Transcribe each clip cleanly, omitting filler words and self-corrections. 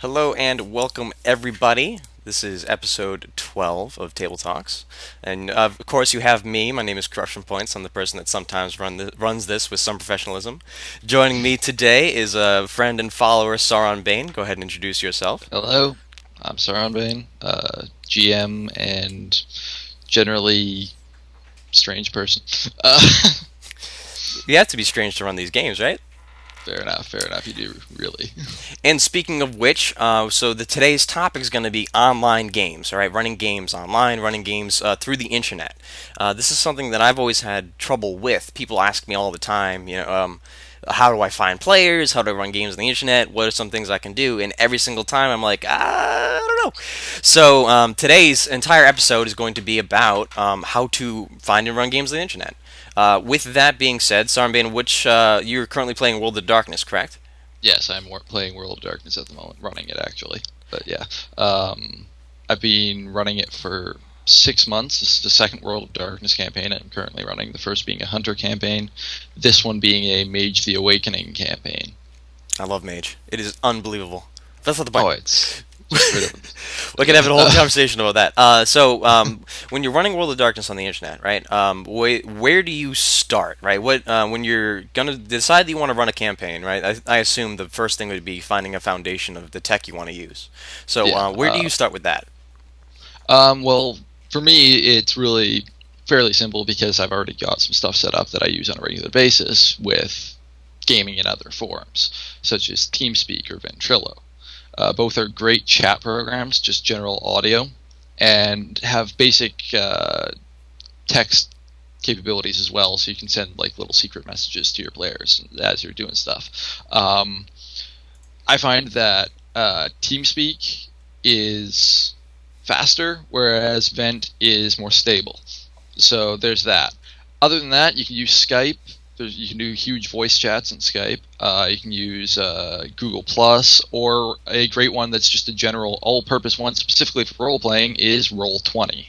Hello and welcome everybody. This is episode 12 of Table Talks. And of course, you have me. My name is Corruption Points. I'm the person that sometimes runs this with some professionalism. Joining me today is a friend and follower, Sauronbane. Go ahead and introduce yourself. Hello, I'm Sauronbane, GM and generally strange person. You have to be strange to run these games, right? Fair enough, you do, really. And speaking of which, today's topic is going to be online games, all right? Running games online, running games through the internet. This is something that I've always had trouble with. People ask me all the time, how do I find players? How do I run games on the internet? What are some things I can do? And every single time I'm like, I don't know. So today's entire episode is going to be about how to find and run games on the internet. With that being said, Sarmbane, you're currently playing World of Darkness, correct? Yes, I'm playing World of Darkness at the moment, running it actually. But yeah, I've been running it for 6 months. This is the second World of Darkness campaign I'm currently running. The first being a Hunter campaign, this one being a Mage the Awakening campaign. I love Mage. It is unbelievable. That's not the Oh, point. it's just We can have a whole conversation about that. When you're running World of Darkness on the internet, right? Where do you start, right? When you're gonna decide that you want to run a campaign, right? I assume the first thing would be finding a foundation of the tech you want to use. So, yeah. where do you start with that? Well, for me, it's really fairly simple because I've already got some stuff set up that I use on a regular basis with gaming in other forums, such as TeamSpeak or Ventrilo. Both are great chat programs, just general audio, and have basic text capabilities as well, so you can send like little secret messages to your players as you're doing stuff. I find that TeamSpeak is faster, whereas Vent is more stable. So there's that. Other than that, you can use Skype. You can do huge voice chats in Skype. You can use Google Plus, or a great one that's just a general all-purpose one specifically for role-playing is Roll20.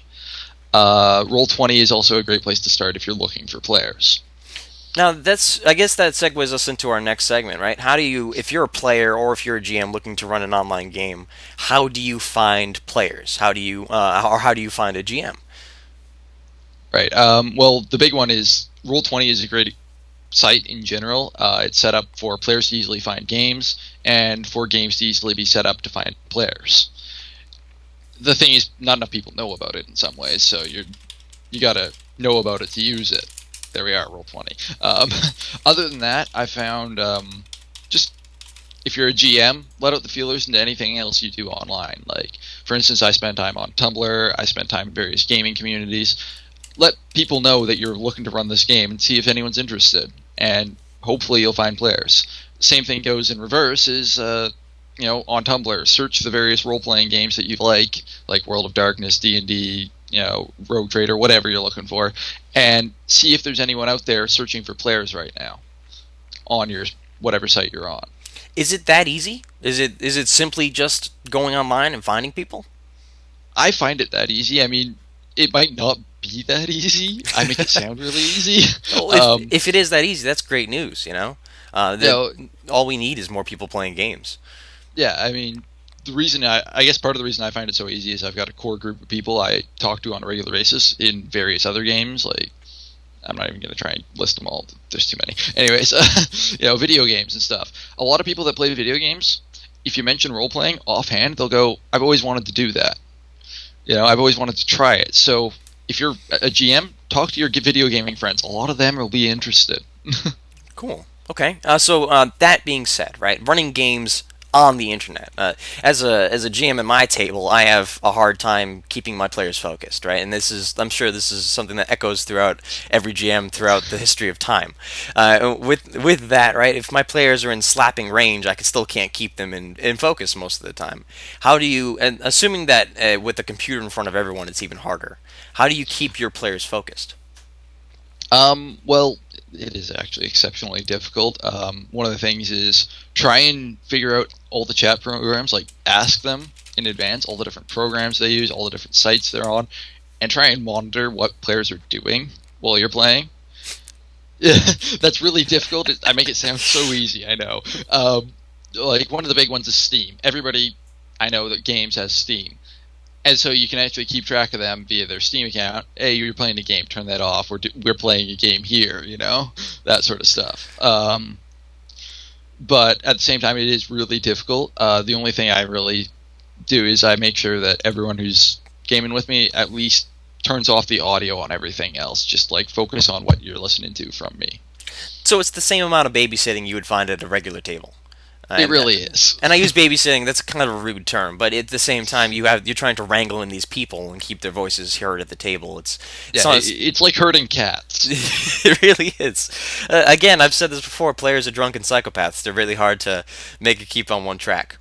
Roll20 is also a great place to start if you're looking for players. Now, I guess that segues us into our next segment, right? If you're a player or if you're a GM looking to run an online game, how do you find players? How do you find a GM? Right. Well, the big one is Roll20 is a great site in general. It's set up for players to easily find games, and for games to easily be set up to find players. The thing is, not enough people know about it in some ways, so you gotta know about it to use it. There we are, Roll20. Other than that, I found just if you're a GM, let out the feelers into anything else you do online. Like, for instance, I spend time on Tumblr. I spend time in various gaming communities. Let people know that you're looking to run this game and see if anyone's interested, and hopefully you'll find players. Same thing goes in reverse, is on Tumblr, search the various role-playing games that you like World of Darkness, D&D, Rogue Trader, whatever you're looking for, and see if there's anyone out there searching for players right now on your whatever site you're on. Is it that easy? Is it simply just going online and finding people? I find it that easy. I mean, it might not be that easy. I make it sound really easy. Well, if it is that easy, that's great news. No, All we need is more people playing games. yeah, I mean, the reason I guess part of the reason I find it so easy is I've got a core group of people I talk to on a regular basis in various other games. Like, I'm not even going to try and list them all. There's too many. Anyways, video games and stuff. A lot of people that play video games, if you mention role playing offhand, they'll go, "I've always wanted to do that. I've always wanted to try it." So if you're a GM, talk to your video gaming friends. A lot of them will be interested. Cool. Okay. That being said, right, running games on the internet. As a GM at my table, I have a hard time keeping my players focused, right? And I'm sure this is something that echoes throughout every GM throughout the history of time. With that, right, if my players are in slapping range, I still can't keep them in focus most of the time. How do you, and assuming that with the computer in front of everyone, it's even harder. How do you keep your players focused? Well, it is actually exceptionally difficult. One of the things is try and figure out all the chat programs, like ask them in advance all the different programs they use, all the different sites they're on, and try and monitor what players are doing while you're playing. That's really difficult. I make it sound so easy, I know. Like, one of the big ones is Steam. Everybody I know that games has Steam. And so you can actually keep track of them via their Steam account. Hey, you're playing a game, turn that off. We're playing a game here, that sort of stuff. But at the same time, it is really difficult. The only thing I really do is I make sure that everyone who's gaming with me at least turns off the audio on everything else. Just like focus on what you're listening to from me. So it's the same amount of babysitting you would find at a regular table. It really is. And I use babysitting. That's kind of a rude term, but at the same time, you're trying to wrangle in these people and keep their voices heard at the table. It's like herding cats. It really is. Again, I've said this before. Players are drunken psychopaths. They're really hard to make it keep on one track.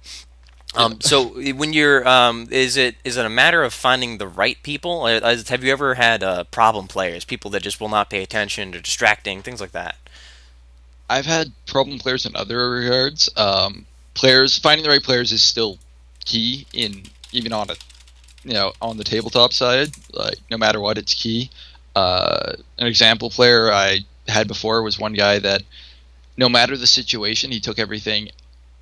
So when you're, is it a matter of finding the right people? Have you ever had problem players, people that just will not pay attention or distracting, things like that? I've had problem players in other regards. Players finding the right players is still key in even on on the tabletop side. Like no matter what, it's key. An example player I had before was one guy that no matter the situation, he took everything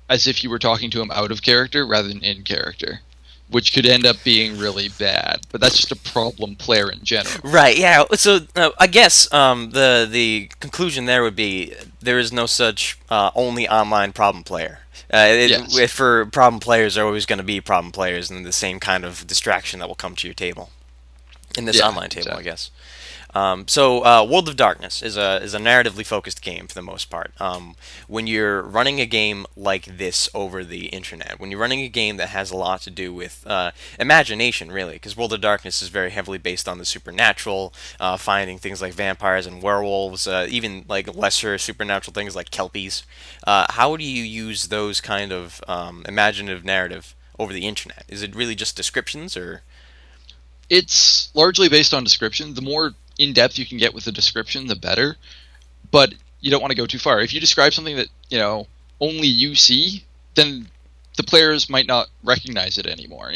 as if you were talking to him out of character rather than in character, which could end up being really bad. But that's just a problem player in general. Right. Yeah. So I guess the conclusion there would be there is no such only online problem player. Yes. For problem players, there are always going to be problem players and the same kind of distraction that will come to your table in this Yeah, online table, I exactly. guess. World of Darkness is a narratively focused game for the most part. When you're running a game like this over the internet, when you're running a game that has a lot to do with imagination, really, because World of Darkness is very heavily based on the supernatural, finding things like vampires and werewolves, even like lesser supernatural things like kelpies. How do you use those kind of imaginative narrative over the internet? Is it really just descriptions, or? It's largely based on description. The more in depth you can get with the description, the better. But you don't want to go too far. If you describe something that only you see, then the players might not recognize it anymore.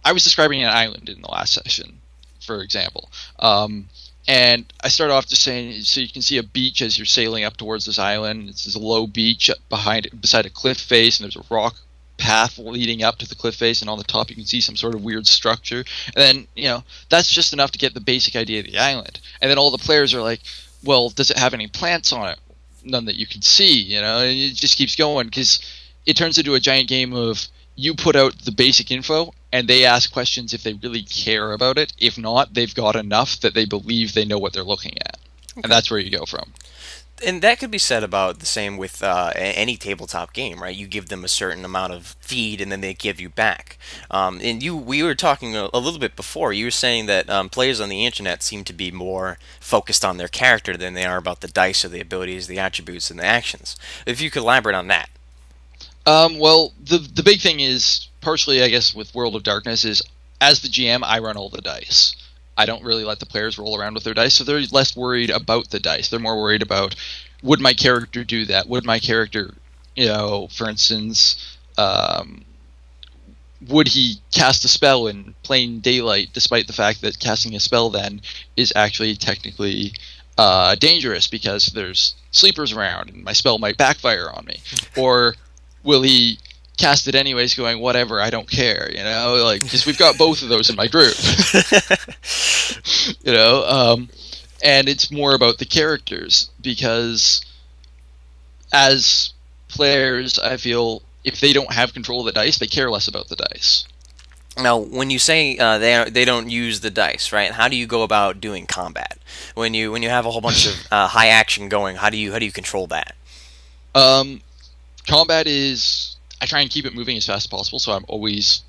I was describing an island in the last session, for example. And I started off just saying, so you can see a beach as you're sailing up towards this island. It's a low beach beside a cliff face, and there's a rock path leading up to the cliff face, and on the top you can see some sort of weird structure. And then, that's just enough to get the basic idea of the island. And then all the players are like, well, does it have any plants on it? None that you can see, and it just keeps going, because it turns into a giant game of you put out the basic info, and they ask questions if they really care about it. If not, they've got enough that they believe they know what they're looking at. Okay. And that's where you go from. And that could be said about the same with any tabletop game, right? You give them a certain amount of feed, and then they give you back. We were talking a little bit before. You were saying that players on the internet seem to be more focused on their character than they are about the dice or the abilities, the attributes, and the actions. If you could elaborate on that. Well, the big thing is partially, I guess, with World of Darkness is as the GM, I run all the dice. I don't really let the players roll around with their dice, so they're less worried about the dice. They're more worried about, would my character do that? Would my character, for instance, would he cast a spell in plain daylight, despite the fact that casting a spell then is actually technically dangerous because there's sleepers around and my spell might backfire on me? Or will he cast it anyways, going, whatever, I don't care, because we've got both of those in my group. And it's more about the characters, because as players, I feel if they don't have control of the dice, they care less about the dice. Now, when you say they don't use the dice, right? How do you go about doing combat when you have a whole bunch of high action going? How do you control that? Combat is, I try and keep it moving as fast as possible, so I've always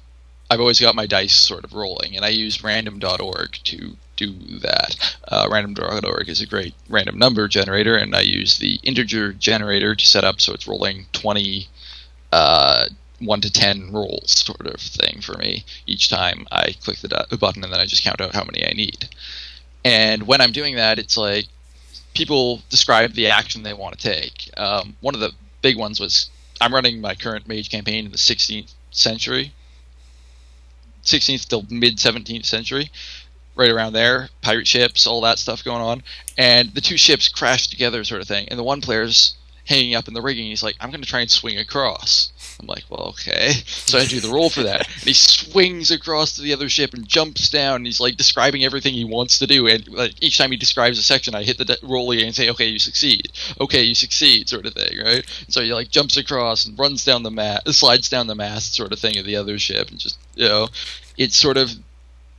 got my dice sort of rolling, and I use random.org to do that. Random.org is a great random number generator, and I use the integer generator to set up so it's rolling 20 1 to 10 rolls sort of thing for me each time I click the button, and then I just count out how many I need. And when I'm doing that, it's like people describe the action they want to take. One of the big ones was, I'm running my current mage campaign in the 16th century. 16th till mid 17th century, right around there. Pirate ships, all that stuff going on, and the two ships crash together, sort of thing. And the one player's hanging up in the rigging. He's like, I'm going to try and swing across. I'm like, well, okay. So I do the roll for that. And he swings across to the other ship and jumps down. And he's like describing everything he wants to do. And like each time he describes a section, I hit the roll again and say, okay, you succeed. Okay, you succeed, sort of thing, right? So he like jumps across and runs down the slides down the mast, sort of thing, of the other ship, and just it's sort of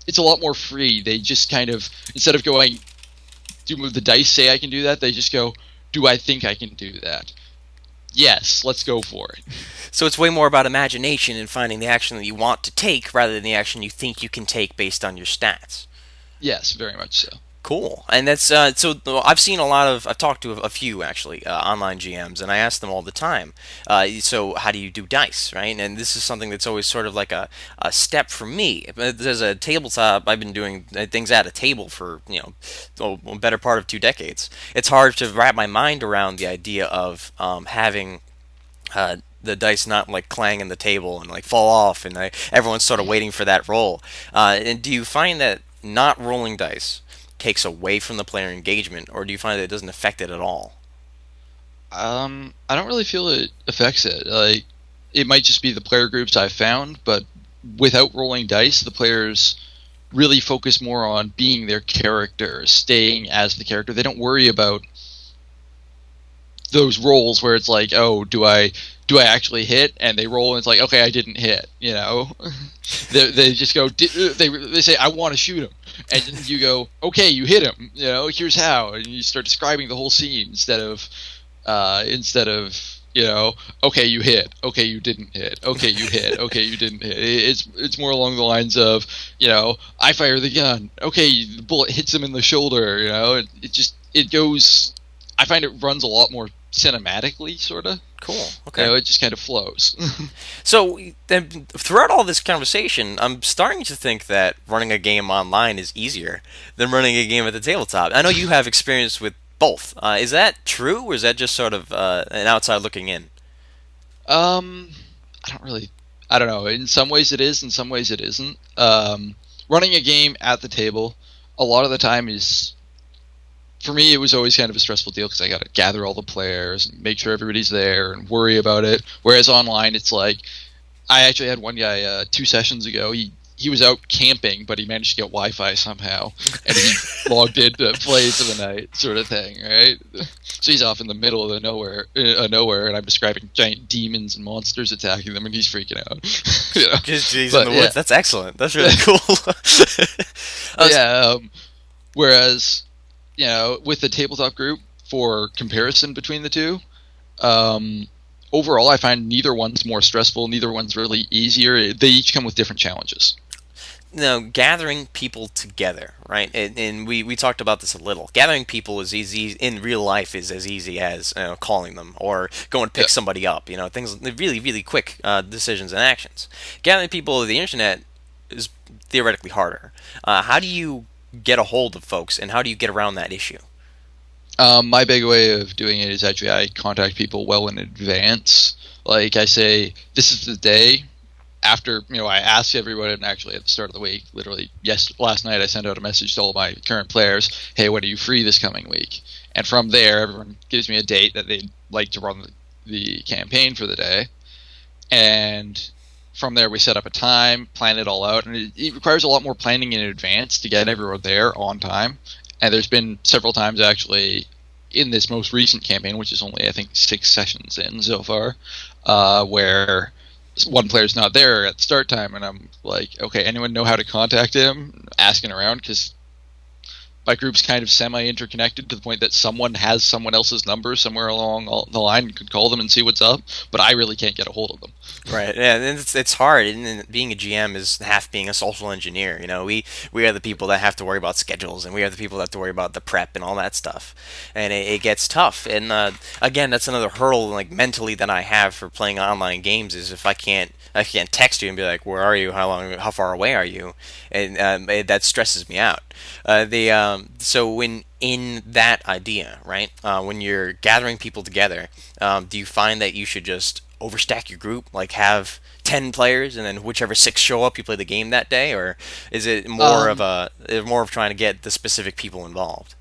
it's a lot more free. They just kind of, instead of going, do the dice say I can do that? They just go, do I think I can do that? Yes, let's go for it. So it's way more about imagination and finding the action that you want to take rather than the action you think you can take based on your stats. Yes, very much so. Cool, and that's so. I've seen a lot of. I've talked to a few actually online GMs, and I ask them all the time. So how do you do dice, right? And this is something that's always sort of like a step for me. There's a tabletop. I've been doing things at a table for a better part of 2 decades. It's hard to wrap my mind around the idea of having the dice not like clang in the table and like fall off, and everyone's sort of waiting for that roll. And do you find that not rolling dice takes away from the player engagement, or do you find that it doesn't affect it at all? I don't really feel it affects it. Like, it might just be the player groups I've found, but without rolling dice, the players really focus more on being their character, staying as the character. They don't worry about those rolls where it's like, oh, do I actually hit? And they roll and it's like, okay, I didn't hit. They just go. They say, I want to shoot him, and you go, okay, you hit him. Here's how, and you start describing the whole scene instead of okay, you hit, okay, you didn't hit, okay, you hit, okay, you didn't hit. It's more along the lines of, I fire the gun, okay, the bullet hits him in the shoulder. It goes. I find it runs a lot more cinematically, sort of. Cool. Okay. It just kind of flows. So then, throughout all this conversation, I'm starting to think that running a game online is easier than running a game at the tabletop. I know you have experience with both. Is that true, or is that just sort of an outside looking in? I don't really. I don't know. In some ways it is. In some ways it isn't. Running a game at the table, a lot of the time is. For me, it was always kind of a stressful deal because I got to gather all the players and make sure everybody's there and worry about it. Whereas online, it's like, I actually had one guy 2 sessions ago. He was out camping, but he managed to get Wi-Fi somehow, and he logged in to play for the night, sort of thing, right? So he's off in the middle of the nowhere, and I'm describing giant demons and monsters attacking them, and he's freaking out. He's in the woods. That's excellent. That's really cool. Yeah. Whereas. With the tabletop group, for comparison between the two, overall I find neither one's more stressful, neither one's really easier. They each come with different challenges. Now, gathering people together, right? And we talked about this a little. Gathering people is easy in real life, is as easy as calling them or going to pick somebody up. Things really, really quick decisions and actions. Gathering people over the internet is theoretically harder. How do you get a hold of folks, and how do you get around that issue? My big way of doing it is actually I contact people well in advance. Like, I say, this is the day. After, I ask everyone, and actually at the start of the week, literally, last night I sent out a message to all my current players, hey, when are you free this coming week? And from there, everyone gives me a date that they'd like to run the campaign for the day. And from there, we set up a time, plan it all out, and it requires a lot more planning in advance to get everyone there on time. And there's been several times, actually, in this most recent campaign, which is only, I think, 6 sessions in so far, where one player's not there at the start time, and I'm like, okay, anyone know how to contact him? Asking around, because my group's kind of semi-interconnected to the point that someone has someone else's number somewhere along the line and could call them and see what's up, but I really can't get a hold of them. Right, yeah, and it's hard. And being a GM is half being a social engineer. We are the people that have to worry about schedules, and we are the people that have to worry about the prep and all that stuff. And it gets tough. And again, that's another hurdle, like mentally, that I have for playing online games is if I can't text you and be like, where are you? How far away are you? And that stresses me out. So when in that idea, right, when you're gathering people together, do you find that you should just overstack your group, like have 10 players and then whichever 6 show up, you play the game that day, or is it more of trying to get the specific people involved?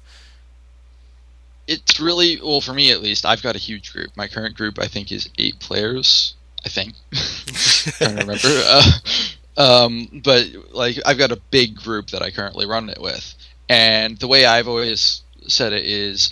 It's really, well, for me at least. I've got a huge group. My current group, I think, is 8 players. I think. Trying to remember. But like, I've got a big group that I currently run it with, and the way I've always said it is,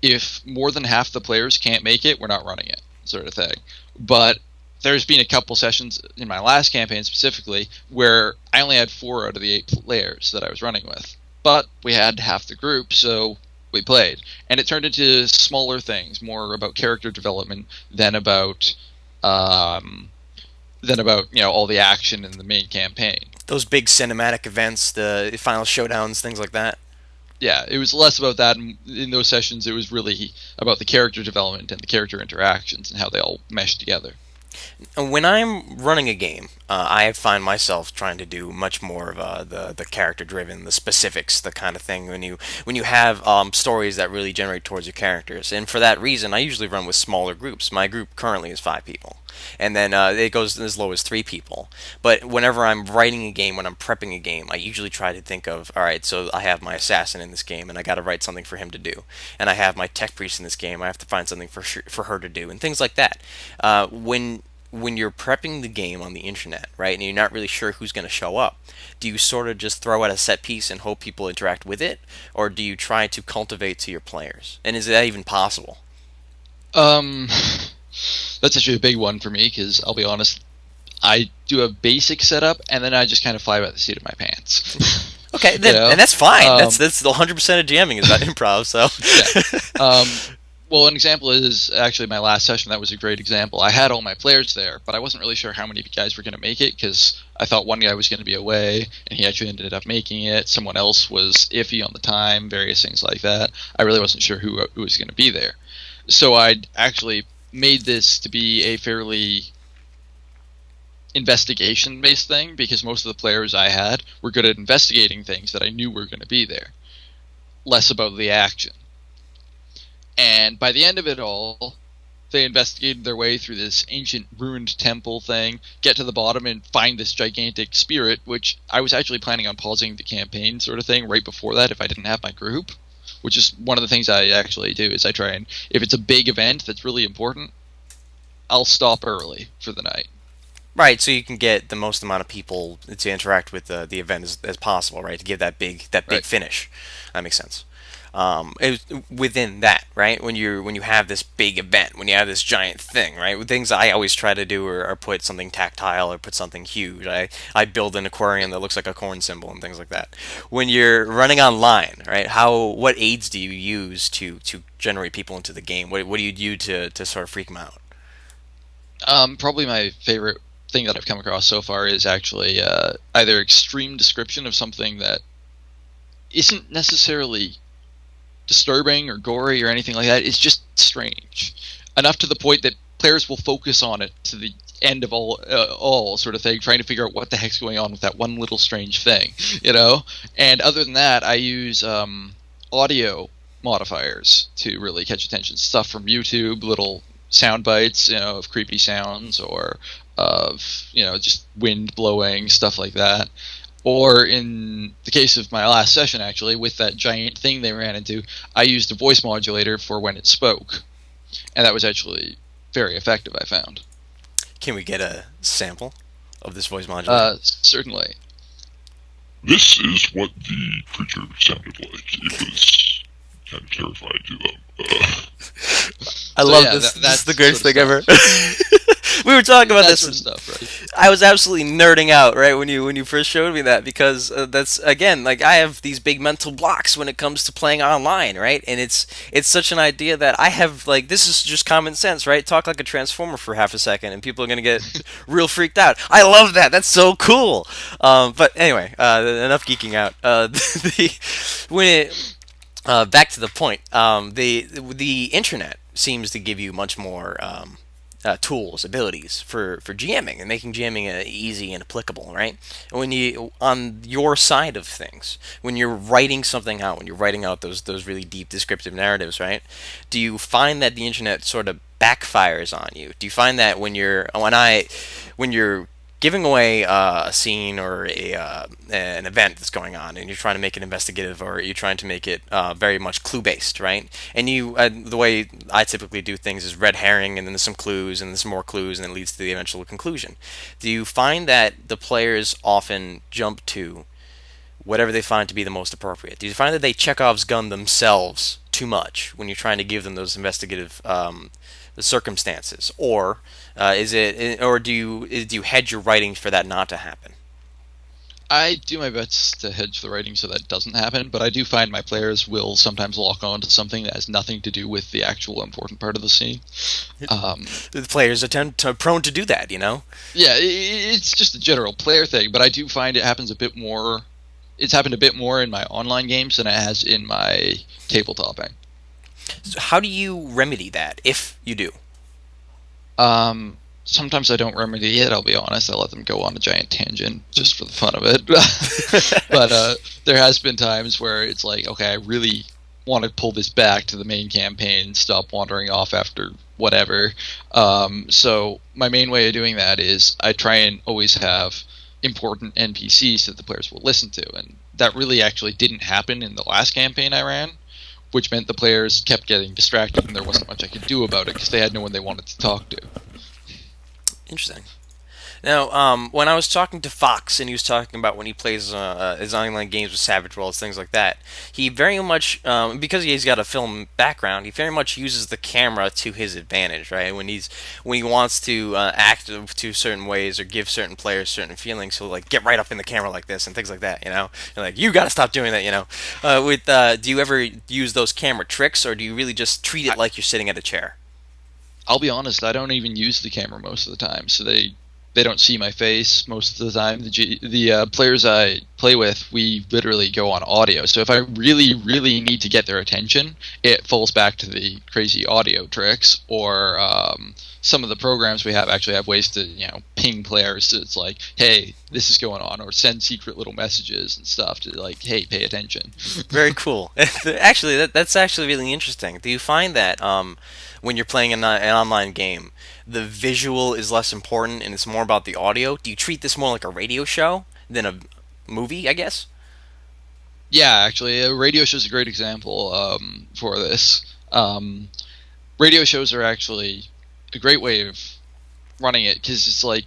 if more than half the players can't make it, we're not running it, sort of thing. But there's been a couple sessions in my last campaign specifically where I only had 4 out of the 8 players that I was running with, but we had half the group, so we played, and it turned into smaller things, more about character development than about um, all the action in the main campaign. Those big cinematic events, the final showdowns, things like that. Yeah, it was less about that in those sessions. It was really about the character development and the character interactions and how they all mesh together. When I'm running a game, I find myself trying to do much more of the character driven, the specifics, the kind of thing when you have stories that really generate towards your characters. And for that reason, I usually run with smaller groups. My group currently is 5 people, and then it goes as low as 3 people. But whenever I'm writing a game, when I'm prepping a game, I usually try to think of, all right, so I have my assassin in this game, and I got to write something for him to do, and I have my tech priest in this game, I have to find something for her to do, and things like that. When you're prepping the game on the internet, right, and you're not really sure who's going to show up, do you sort of just throw out a set piece and hope people interact with it, or do you try to cultivate to your players? And is that even possible? Um, that's actually a big one for me because I'll be honest, I do a basic setup and then I just kind of fly by the seat of my pants. Okay, you then, know, and that's fine. um, That's the 100% of jamming is about improv. So, yeah. Well, an example is actually my last session. That was a great example. I had all my players there, but I wasn't really sure how many guys were going to make it because I thought one guy was going to be away, and he actually ended up making it. Someone else was iffy on the time, various things like that. I really wasn't sure who was going to be there. So I'd actually made this to be a fairly investigation-based thing because most of the players I had were good at investigating things that I knew were going to be there, less about the action. And by the end of it all, they investigated their way through this ancient ruined temple thing, get to the bottom and find this gigantic spirit, which I was actually planning on pausing the campaign sort of thing right before that if I didn't have my group, which is one of the things I actually do is I try and, if it's a big event that's really important, I'll stop early for the night. right, so you can get the most amount of people to interact with the event as possible, right? To give that big Right. finish. That makes sense. Within that, right? When you have this big event, when you have this giant thing, right? With things I always try to do are put something tactile or put something huge. I build an aquarium that looks like a corn symbol and things like that. When you're running online, right? What aids do you use to generate people into the game? What do you do to sort of freak them out? Probably my favorite thing that I've come across so far is actually either extreme description of something that isn't necessarily disturbing or gory or anything like that. It's just strange enough to the point that players will focus on it to the end of all sort of thing, trying to figure out what the heck's going on with that one little strange thing, you know. And other than that, I use audio modifiers to really catch attention. Stuff from YouTube, little sound bites, of creepy sounds or of just wind blowing, stuff like that. Or in the case of my last session, actually, with that giant thing they ran into, I used a voice modulator for when it spoke, and that was actually very effective, I found. Can we get a sample of this voice modulator? Certainly. This is what the creature sounded like. It was kind of terrifying to them. I So love yeah, this. that, This is that's the greatest sort thing of ever. stuff. We were talking about That this. sort of stuff, right? I was absolutely nerding out right when you first showed me that because that's again like I have these big mental blocks when it comes to playing online, right? And it's such an idea that I have like this is just common sense, right? Talk like a transformer for half a second and people are gonna get real freaked out. I love that. That's so cool. But anyway, enough geeking out. The when it back to the point, the internet seems to give you much more tools, abilities for GMing and making GMing easy and applicable, right? When you on your side of things, when you're writing something out, when you're writing out those really deep descriptive narratives, right? Do you find that the internet sort of backfires on you? Do you find that when you're giving away a scene or an event that's going on, and you're trying to make it investigative, or you're trying to make it very much clue based, right? And the way I typically do things is red herring, and then there's some clues, and there's some more clues, and it leads to the eventual conclusion. Do you find that the players often jump to whatever they find to be the most appropriate? Do you find that they Chekhov's gun themselves too much when you're trying to give them those investigative circumstances, or do you hedge your writing for that not to happen? I do my best to hedge the writing so that doesn't happen, but I do find my players will sometimes lock on to something that has nothing to do with the actual important part of the scene. The players are prone to do that, you know. Yeah, it's just a general player thing, but I do find it happens a bit more. It's happened a bit more in my online games than it has in my tabletoping. So how do you remedy that, if you do? Sometimes I don't remedy it, I'll be honest. I let them go on a giant tangent just for the fun of it. But there has been times where it's like, okay, I really want to pull this back to the main campaign, stop wandering off after whatever. So my main way of doing that is I try and always have important NPCs that the players will listen to. And that really actually didn't happen in the last campaign I ran, which meant the players kept getting distracted and there wasn't much I could do about it because they had no one they wanted to talk to. Interesting. Now, when I was talking to Fox, and he was talking about when he plays his online games with Savage Worlds, things like that, he very much, because he's got a film background, he very much uses the camera to his advantage, right? When he wants to act to certain ways or give certain players certain feelings, he'll like get right up in the camera like this and things like that, you know? You're like, you gotta stop doing that, you know? Do you ever use those camera tricks, or do you really just treat it like you're sitting at a chair? I'll be honest, I don't even use the camera most of the time, so they don't see my face most of the time. The players I play with, we literally go on audio. So if I really, really need to get their attention, it falls back to the crazy audio tricks, or some of the programs we have actually have ways to, ping players. So it's like, hey, this is going on, or send secret little messages and stuff to like, hey, pay attention. Very cool. Actually, that's actually really interesting. Do you find that when you're playing an online game, the visual is less important and it's more about the audio? Do you treat this more like a radio show than a movie, I guess? Yeah, actually, a radio show is a great example for this. Radio shows are actually a great way of running it, because it's like,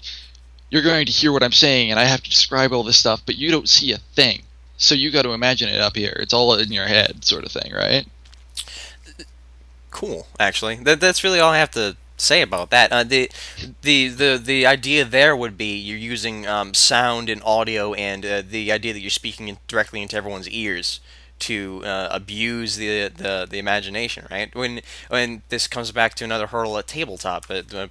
you're going to hear what I'm saying and I have to describe all this stuff, but you don't see a thing. So you got to imagine it up here. It's all in your head, sort of thing, right? Cool, actually. That's really all I have to say about that. The idea there would be you're using sound and audio, and the idea that you're speaking directly into everyone's ears to abuse the imagination, right? When this comes back to another hurdle at tabletop,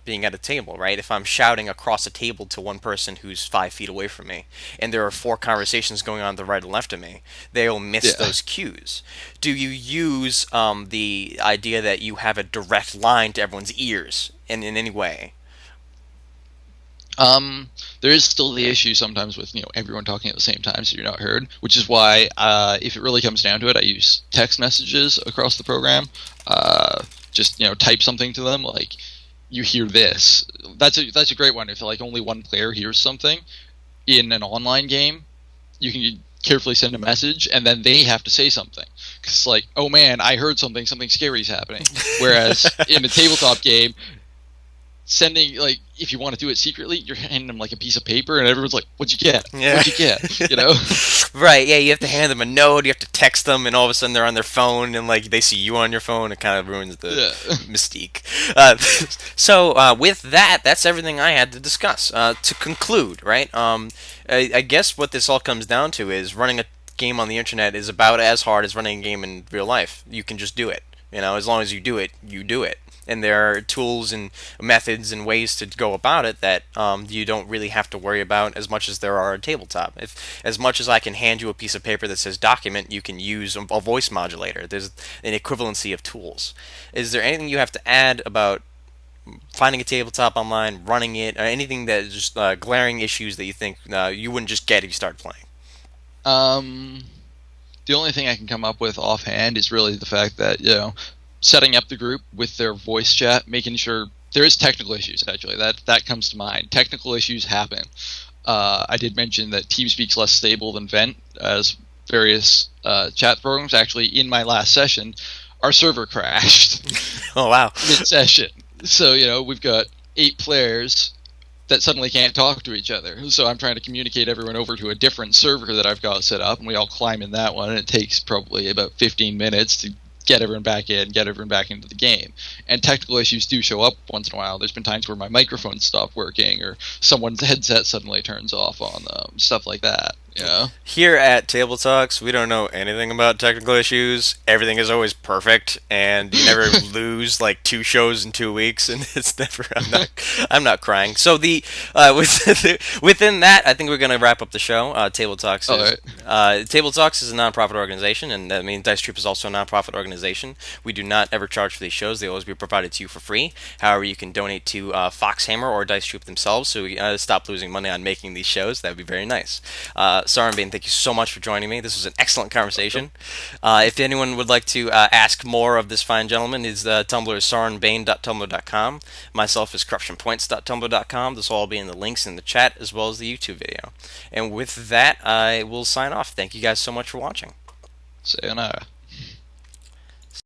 being at a table, right? If I'm shouting across a table to one person who's 5 feet away from me, and there are 4 conversations going on to the right and left of me, they'll miss those cues. Do you use the idea that you have a direct line to everyone's ears in any way? There is still the issue sometimes with everyone talking at the same time, so you're not heard. Which is why, if it really comes down to it, I use text messages across the program. Just type something to them like, "You hear this." That's a great one. If like only one player hears something in an online game, you can carefully send a message, and then they have to say something. Because like, oh man, I heard something scary is happening. Whereas in a tabletop game, sending, like, if you want to do it secretly, you're handing them like a piece of paper and everyone's like, what'd you get? Yeah. What'd you get? Right, yeah, you have to hand them a note, you have to text them, and all of a sudden they're on their phone, and like they see you on your phone. It kind of ruins the mystique. So with that, that's everything I had to discuss. To conclude, right, I guess what this all comes down to is running a game on the internet is about as hard as running a game in real life. You can just do it. As long as you do it, you do it. And there are tools and methods and ways to go about it that you don't really have to worry about as much as there are on tabletop. As much as I can hand you a piece of paper that says document, you can use a voice modulator. There's an equivalency of tools. Is there anything you have to add about finding a tabletop online, running it, or anything that is just glaring issues that you think you wouldn't just get if you started playing? The only thing I can come up with offhand is really the fact that, setting up the group with their voice chat, making sure There is technical issues, actually. That comes to mind. Technical issues happen. I did mention that TeamSpeak's less stable than Vent, as various chat programs. Actually, in my last session, our server crashed Oh wow. mid-session. So, we've got 8 players that suddenly can't talk to each other. So I'm trying to communicate everyone over to a different server that I've got set up, and we all climb in that one, and it takes probably about 15 minutes to get everyone back in, get everyone back into the game. And technical issues do show up once in a while. There's been times where my microphone stopped working, or someone's headset suddenly turns off on them, stuff like that. Here at Table Talks, we don't know anything about technical issues. Everything is always perfect, and you never lose like 2 shows in 2 weeks, and it's never. I'm not crying. So within that, I think we're gonna wrap up the show. Table Talks is Table Talks is a nonprofit organization, and I mean Dice Troop is also a nonprofit organization. We do not ever charge for these shows; they always be provided to you for free. However, you can donate to Foxhammer or Dice Troop themselves, so we stop losing money on making these shows. That would be very nice. Sauronbane, thank you so much for joining me. This was an excellent conversation. If anyone would like to ask more of this fine gentleman, his Tumblr is sauronbane.tumblr.com. Myself is corruptionpoints.tumblr.com. This will all be in the links in the chat as well as the YouTube video. And with that, I will sign off. Thank you guys so much for watching. Sayonara.